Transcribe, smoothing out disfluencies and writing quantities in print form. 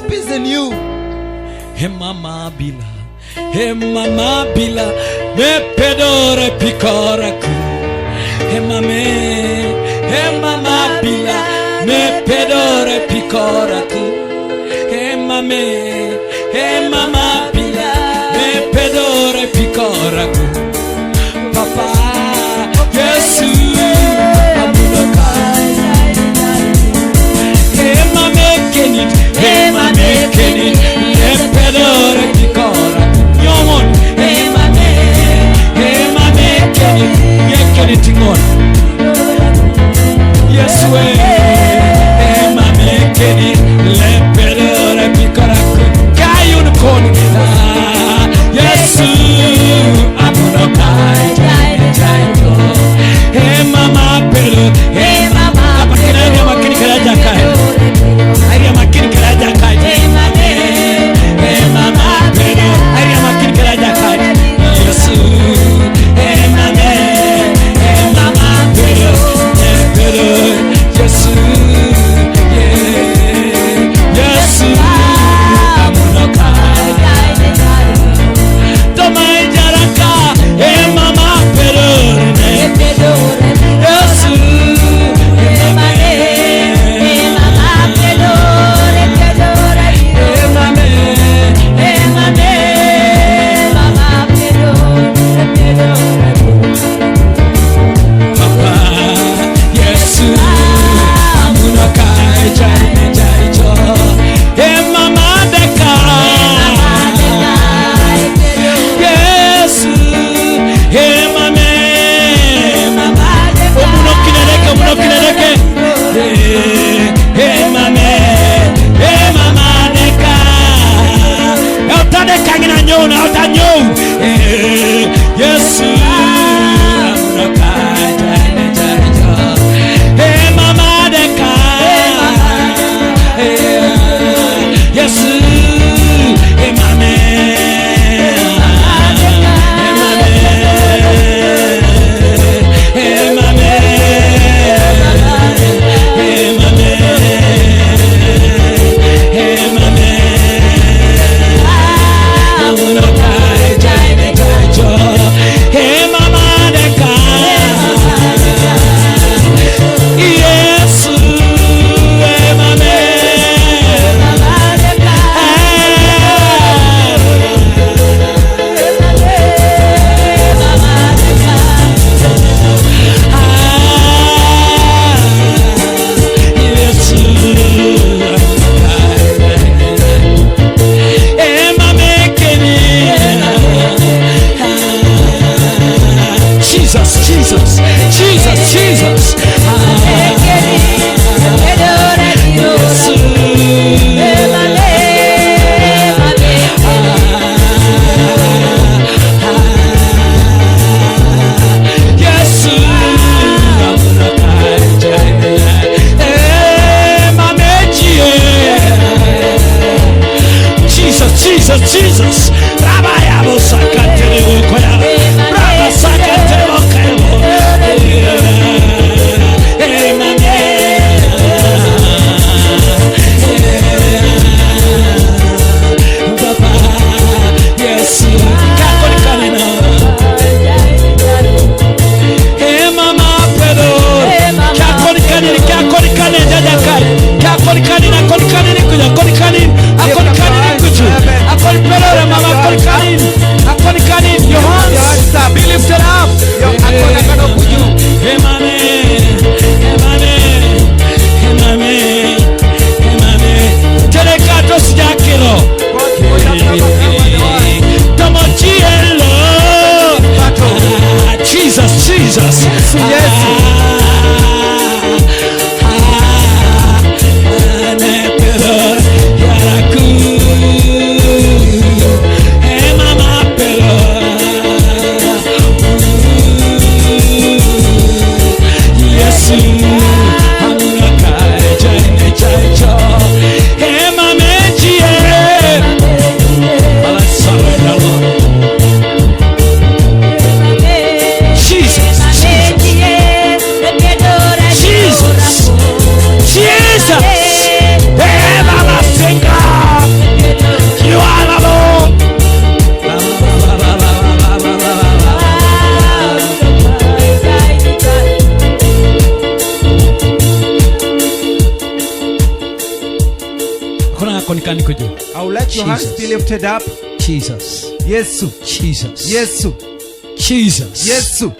hope is in you. Mama bila me pedore pikoraku. Mama bila me pedore pikoraku. Mama bila me pedore pikoraku. Papa Yesu amunoka. Mamekenit me pedore pikoraku. Yomon mamekenit yekenitingon. Yesu mamekenit le pedore pikoraku. Kayun koni Yesu amunoka. Mama pedo apakina makini karaja kai. Aria makini karaja kai. Mama pedo aria makini karaja kai. Yesu mama pedo Yesu Yesu amunoka. Toma jaraka mama pedo Yesu Jesus, Rabayabo Sakatero Koya, Raba Sakatero Koya, Papa, yes, Kakolikanina, Mama Pedro, Kakolikanina, Jadakai, Kakolikanina, Kakolikanina, Kakolikanina, Kakolikanina, Kakolikanina, Mama mikono yako nikaniko juu. I will let your hands be lifted up. Jesus. Yesu. Jesus. Yesu. Jesus. Yesu.